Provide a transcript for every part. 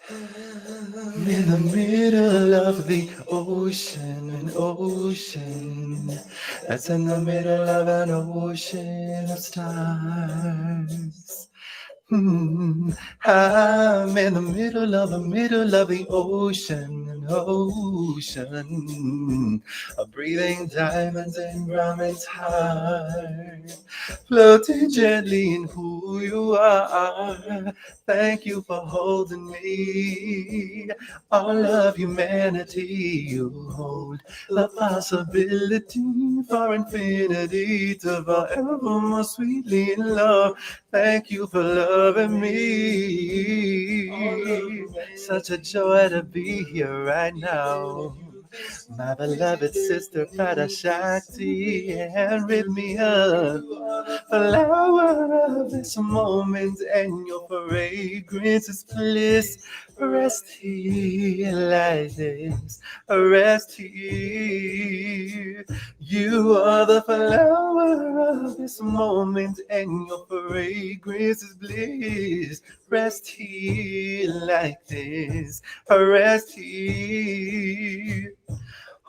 In the middle of the ocean, an ocean. That's in the middle of an ocean of stars. Hmm. I'm in the middle of the ocean, an ocean. Breathing diamonds in Brahman's heart. Floating gently in who you are. Thank you for holding me. All of humanity, you hold the possibility for infinity to forever more sweetly in love. Thank you for loving me. Such a joy to be here right now. My beloved sister Parashakti and rythmia, flower of this moment, and your fragrance is bliss. Rest here like this, rest here. You are the flower of this moment, and your fragrance is bliss. Rest here like this, rest here.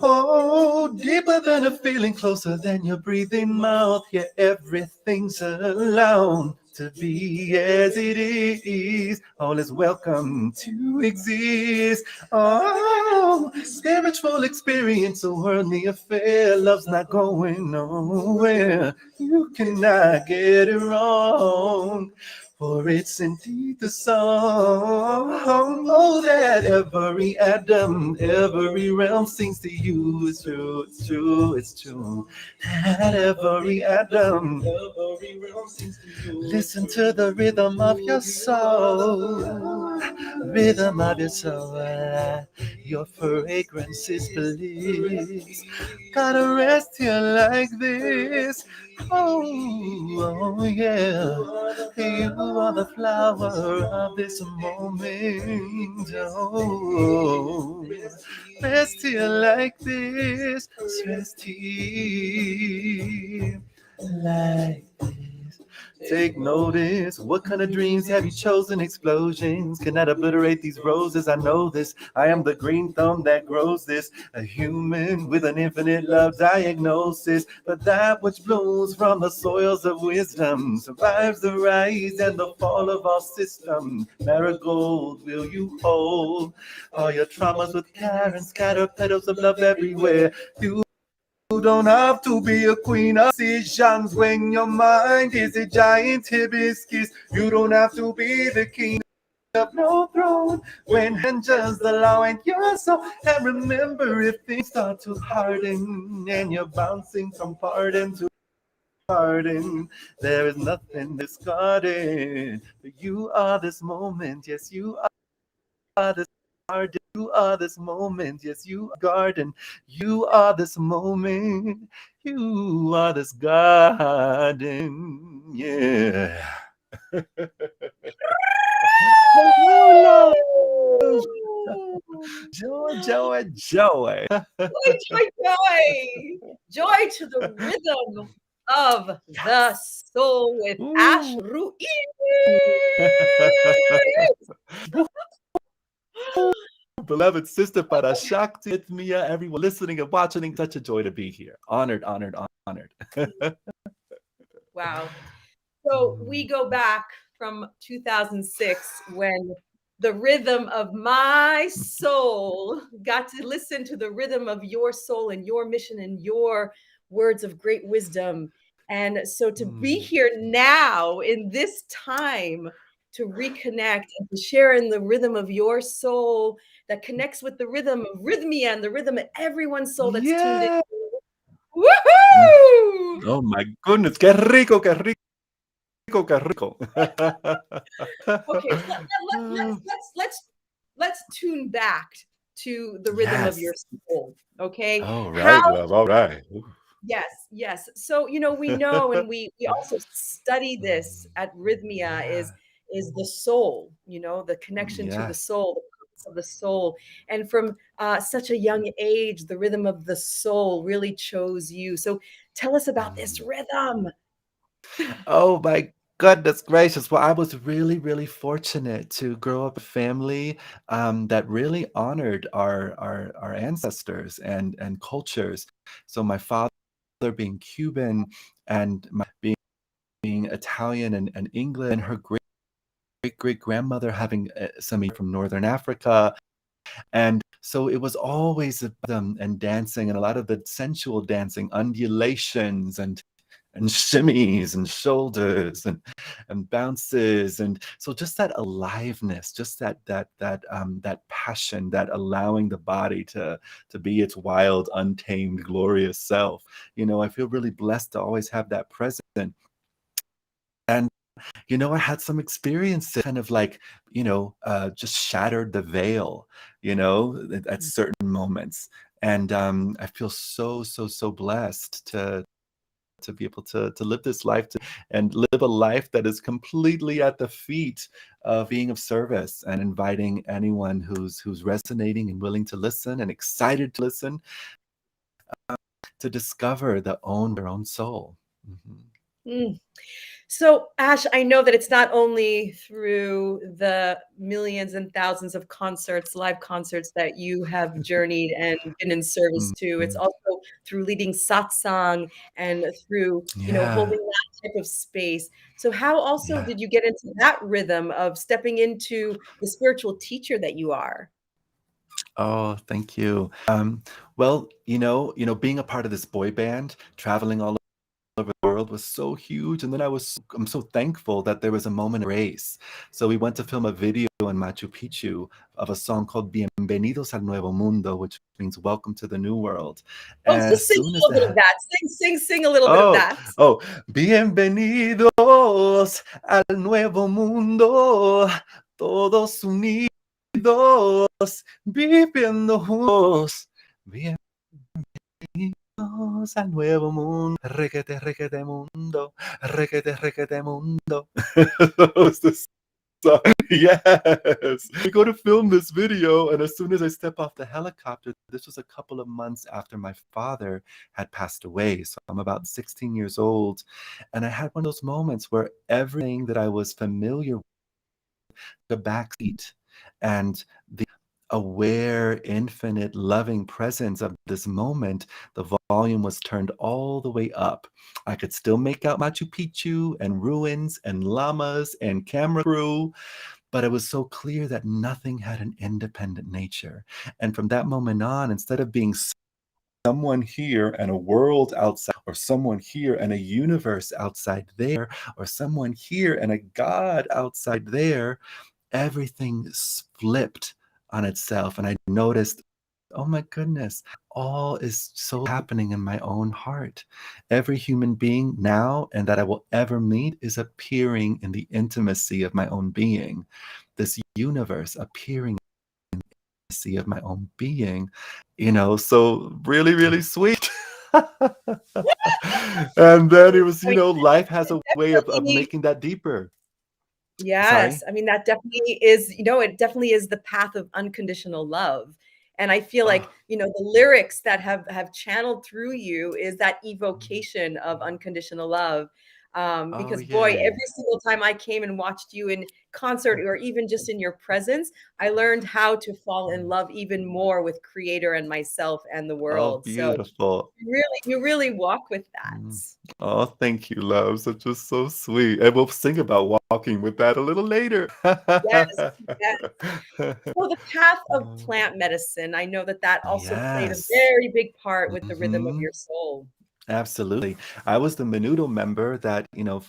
Oh, deeper than a feeling, closer than your breathing mouth. Yeah, everything's allowed to be as it is. All is welcome to exist. Oh, spiritual experience, a worldly affair. Love's not going nowhere. You cannot get it wrong. For it's indeed the song, oh, that every atom, every realm sings to you. It's true, it's true, it's true. That every atom, every realm sings to you. Listen to the rhythm of your soul, rhythm of your soul. Your fragrance is bliss. Gotta rest here like this. Oh yeah. You are the flower of this moment. Oh, rest here like this. Rest here like this. Take notice. What kind of dreams have you chosen? Explosions cannot obliterate these roses. I know this. I am the green thumb that grows this. A human with an infinite love diagnosis. But that which blooms from the soils of wisdom survives the rise and the fall of our system. Marigold, will you hold all your traumas with care and scatter petals of love everywhere? You don't have to be a queen of decisions when your mind is a giant hibiscus. You don't have to be the king of no throne when just allowing your soul. And remember, if things start to harden and you're bouncing from pardon to pardon, there is nothing discarded. You are this moment, yes, you are this garden. You are this moment, yes, you are garden. You are this moment, you are this garden. Yeah. Hello, love. Joy, joy, joy. Joy, joy, joy. Joy to the rhythm of the soul with Ash Ooh. Ruiz. Beloved sister Parashakti, with Mia, everyone listening and watching, such a joy to be here. Honored, honored, honored. Wow. So we go back from 2006 when the rhythm of my soul got to listen to the rhythm of your soul and your mission and your words of great wisdom. And so to be here now in this time to reconnect and to share in the rhythm of your soul that connects with the rhythm of rythmia and the rhythm of everyone's soul that's tuned in. Yeah. Woohoo! Oh my goodness, qué rico, qué rico, qué rico. Okay, so let's tune back to the rhythm of Yes. your soul. Okay, All how? right, love. All right. Yes, yes. So we know, and we also study this at Rhythmia is the soul. The connection to the Yes. soul, the purpose of the soul, and from such a young age, the rhythm of the soul really chose you. So tell us about this rhythm. Oh my Goodness gracious. Well, I was really, really fortunate to grow up in a family that really honored our ancestors and cultures. So my father being Cuban and my being Italian and English, and her great grandmother having some from Northern Africa. And so it was always and dancing and a lot of the sensual dancing, undulations and shimmies and shoulders and bounces, and so just that aliveness, just that passion, that allowing the body to be its wild, untamed, glorious self. I feel really blessed to always have that present. And I had some experiences kind of like, just shattered the veil, at certain moments. And I feel so blessed to be able to live this life and live a life that is completely at the feet of being of service and inviting anyone who's resonating and willing to listen and excited to listen, to discover their own soul. Mhm. Mm. So, Ash, I know that it's not only through the millions and thousands of concerts, live concerts that you have journeyed and been in service to. It's Mhm. also through leading satsang and through, Yeah, holding that type of space. So, how also yeah. did you get into that rhythm of stepping into the spiritual teacher that you are? Oh, thank you. Well, being a part of this boy band, traveling all over the world was so huge. And then I'm so thankful that there was a moment of grace. So we went to film a video in Machu Picchu of a song called Bienvenidos al Nuevo Mundo, which means welcome to the new world. Oh, And as just sing soon a as little bit of that, that. Sing a little bit of oh, that. oh, bienvenidos al nuevo mundo, todos unidos, viviendo juntos. Bienvenidos al nuevo mundo, requete mundo, requete mundo. That was the song. Yes. We go to film this video, and as soon as I step off the helicopter, this was a couple of months after my father had passed away. So I'm about 16 years old. And I had one of those moments where everything that I was familiar with, the backseat, and the aware, infinite, loving presence of this moment, the volume was turned all the way up. I could still make out Machu Picchu and ruins and llamas and camera crew, but it was so clear that nothing had an independent nature. And from that moment on, instead of being someone here and a world outside, or someone here and a universe outside there, or someone here and a God outside there, everything flipped on itself. And I noticed, oh my goodness, all is so happening in my own heart. Every human being now and that I will ever meet is appearing in the intimacy of my own being. This universe appearing in the intimacy of my own being, so really, really sweet. And then it was, I mean, life has a way of definitely. making that deeper. Yes, Sorry? I mean, that definitely is, it definitely is the path of unconditional love. And I feel like, Oh, the lyrics that have channeled through you is that evocation of unconditional love. oh, Because boy, yay. every single time I came and watched you in concert or even just in your presence, I learned how to fall in love even more with Creator and myself and the Oh, world. So beautiful. you really walk with Mm. that. Oh, thank you, love. Such just so sweet. And we'll sing about walking with that a little later. Yes, yes. So the path of Oh, plant medicine, I know that that also played a yes. very big part with the rhythm of Mhm. your soul. Absolutely. I was the Menudo member that,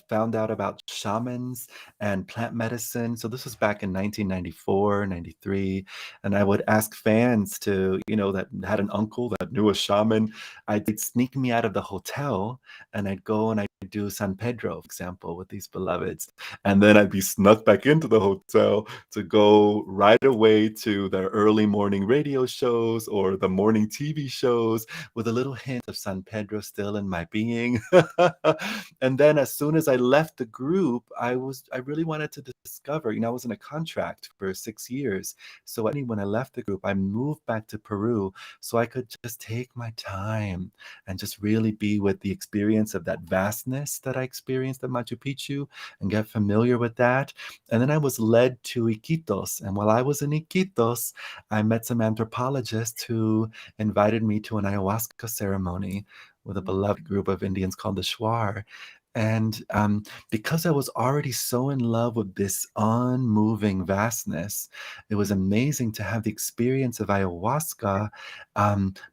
found out about shamans and plant medicine. So this was back in 1994, 93. And I would ask fans that had an uncle that knew a shaman. They'd sneak me out of the hotel and I'd go and I'd do San Pedro, for example, with these beloveds. And then I'd be snuck back into the hotel to go right away to the early morning radio shows or the morning TV shows with a little hint of San Pedro still still in my being. And then as soon as I left the group, I really wanted to discover, I was in a contract for 6 years. So when I left the group, I moved back to Peru so I could just take my time and just really be with the experience of that vastness that I experienced at Machu Picchu and get familiar with that. And then I was led to Iquitos. And while I was in Iquitos, I met some anthropologists who invited me to an ayahuasca ceremony with a beloved group of Indians called the Shuar. And because I was already so in love with this unmoving vastness, it was amazing to have the experience of ayahuasca,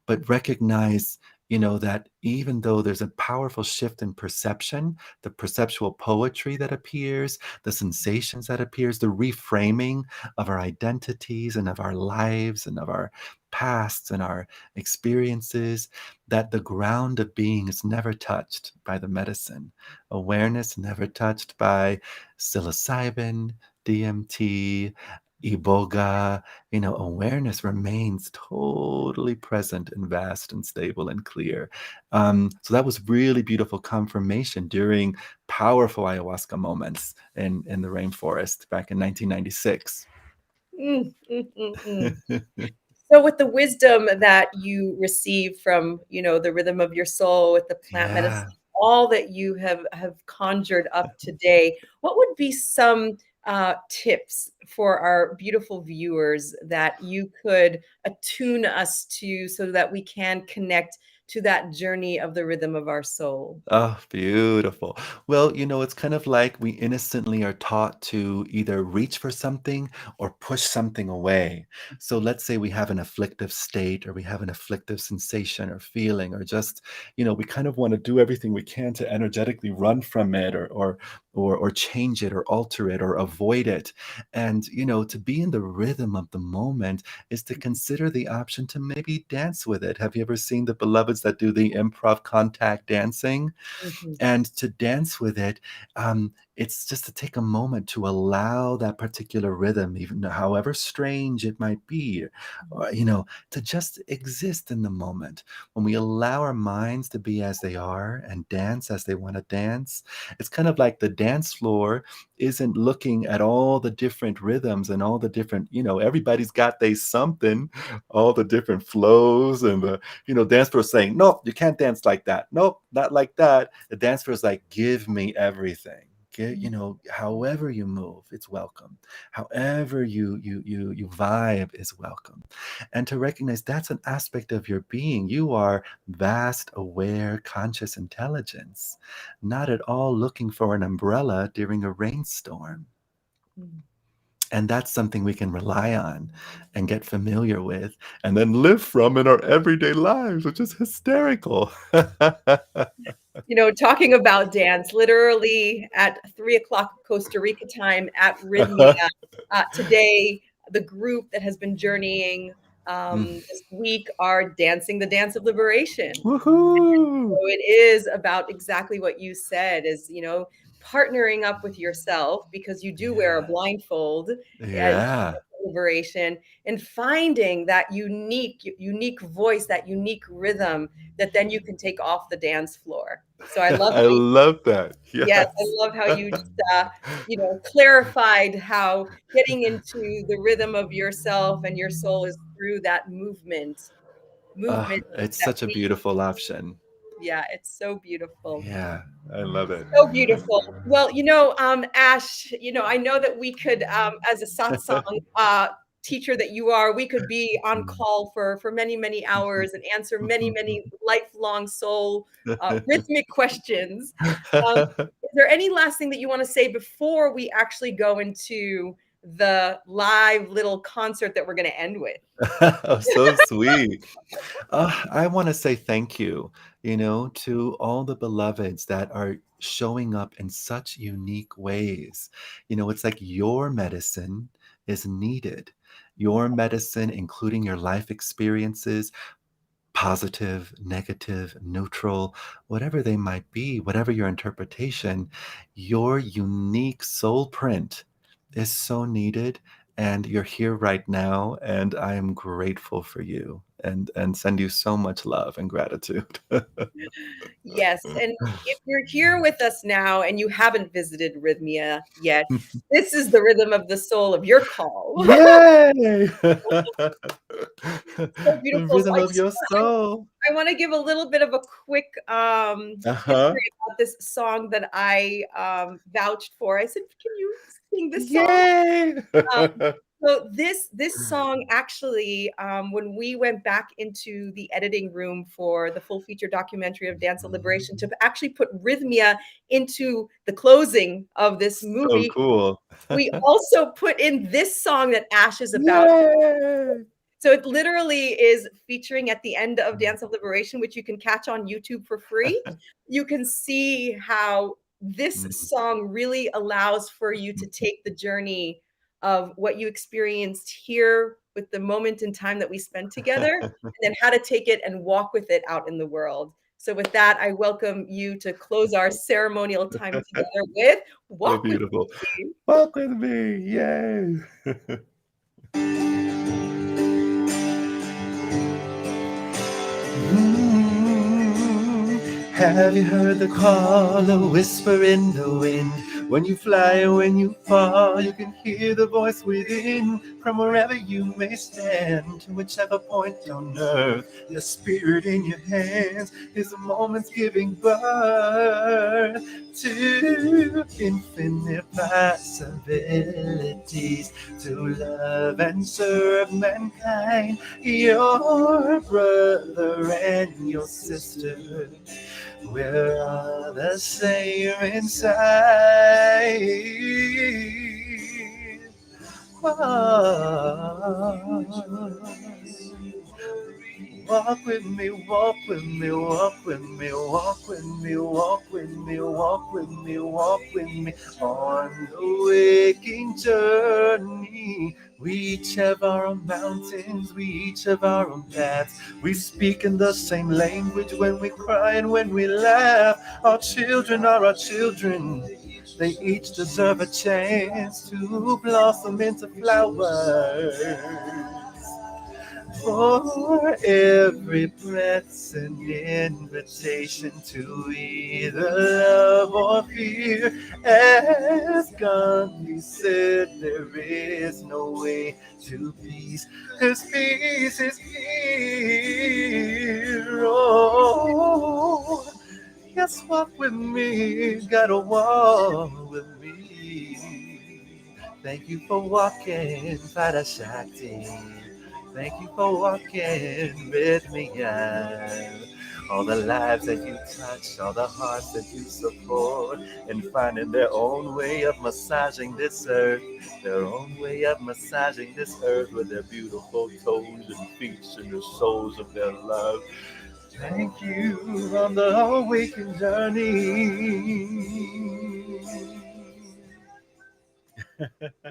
but recognize, that even though there's a powerful shift in perception, the perceptual poetry that appears, the sensations that appears, the reframing of our identities and of our lives and of our pasts and our experiences, that the ground of being is never touched by the medicine. Awareness never touched by psilocybin, DMT, iboga. Awareness remains totally present and vast and stable and clear. So that was really beautiful confirmation during powerful ayahuasca moments in the rainforest back in 1996. Mm, mm, mm, mm. So with the wisdom that you receive from, the rhythm of your soul with the plant medicine, Yeah. all that you have conjured up today, what would be some tips for our beautiful viewers that you could attune us to so that we can connect to that journey of the rhythm of our soul? Oh, beautiful. Well, it's kind of like we innocently are taught to either reach for something or push something away. So let's say we have an afflictive state or we have an afflictive sensation or feeling, or just, we kind of want to do everything we can to energetically run from it, or change it or alter it or avoid it. And, to be in the rhythm of the moment is to consider the option to maybe dance with it. Have you ever seen the beloveds that do the improv contact dancing? Mhm, And to dance with it, it's just to take a moment to allow that particular rhythm, even however strange it might be, mhm, or, to just exist in the moment. When we allow our minds to be as they are and dance as they want to dance, it's kind of like the dance floor isn't looking at all the different rhythms and all the different, everybody's got they something, all the different flows, and the, dance floor saying, nope, you can't dance like that. Nope, not like that. The dance floor is like, give me everything. Get, however you move, it's welcome. However you vibe is welcome. And to recognize that's an aspect of your being. You are vast, aware, conscious intelligence, not at all looking for an umbrella during a rainstorm. mhm. And that's something we can rely on and get familiar with and then live from in our everyday lives, which is hysterical. Talking about dance, literally at 3 o'clock Costa Rica time at Rythmia. Today, the group that has been journeying Mm. this week are dancing the dance of liberation. So Woohoo! it is about exactly what you said is, partnering up with yourself because you do wear a Yeah. blindfold at Yeah. liberation and finding that unique voice, that unique rhythm that then you can take off the dance floor. So I love I how love that. yes, I Yes. love how you just, clarified how getting into the rhythm of yourself and your soul is through that movement It's that such a we beautiful option. yeah, it's so beautiful. Yeah, I love it. So beautiful. Well, Ash, I know that we could, as a satsang teacher that you are, we could be on call for many, many hours and answer many, many lifelong soul rhythmic questions. Um, is there any last thing that you want to say before we actually go into the live little concert that we're going to end with? Oh, so sweet. I want to say thank you, to all the beloveds that are showing up in such unique ways. It's like your medicine is needed. Your medicine, including your life experiences, positive, negative, neutral, whatever they might be, whatever your interpretation, your unique soul print is so needed. And you're here right now. And I am grateful for you. and send you so much love and gratitude. Yes, and if you're here with us now and you haven't visited Rhythmia yet, this is the rhythm of the soul of your call. Yay! So The beautiful. So rhythm of your soul. I want to give a little bit of a quick Uh-huh. history about this song that I vouched for. I said, "Can you sing this song?" Yay! Um, so this song actually, when we went back into the editing room for the full feature documentary of Dance of Liberation to actually put Rhythmia into the closing of this So movie, cool. we also put in this song that Ash is about. Yay! So it literally is featuring at the end of Dance of Liberation, which you can catch on YouTube for free. You can see how this Mm. song really allows for you to take the journey of what you experienced here with the moment in time that we spent together, and then how to take it and walk with it out in the world. So with that, I welcome you to close our ceremonial time together with So Walk With beautiful. Me. Walk with me. Yay! Have you heard the call, a whisper in the wind? When you fly or when you fall, you can hear the voice within. From wherever you may stand, to whichever point on earth, the spirit in your hands is a moment's giving birth to infinite possibilities, to love and serve mankind, your brother and your sister. We're all the same inside. Walk with me, walk with me, walk with me, walk with me, walk with me, walk with me, walk with me on the waking journey. We each have our own mountains, we each have our own paths. We speak in the same language when we cry and when we laugh. Our children are our children. They each deserve a chance to blossom into flowers. For every breath's an invitation to either love or fear. As Gandhi said, there is no way to peace, 'cause peace is here. Oh, yes, walk with me, gotta walk with me. Thank you for walking, Parashakti. Thank you for walking with me. All the lives that you touch, all the hearts that you support, and finding their own way of massaging this earth, their own way of massaging this earth with their beautiful toes and feet and the soles of their love. Thank you on the awakened journey. Woo!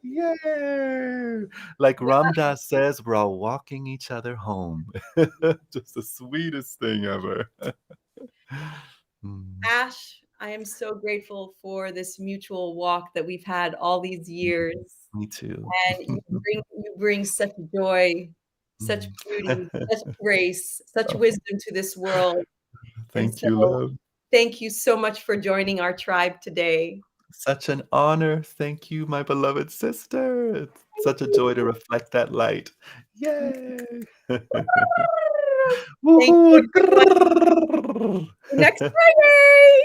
Yay! Like Ramdas says, we're all walking each other home. Just the sweetest thing ever. Mm, Ash, I am so grateful for this mutual walk that we've had all these years. me too. And you bring such joy, such Mm. beauty, such grace, such wisdom to this world. And Thank you, so love. thank you so much for joining our tribe today. Such an honor. Thank you, my beloved sister. It's such a joy to reflect that light. Yay! Thank you, Woohoo! everyone. See you next Friday.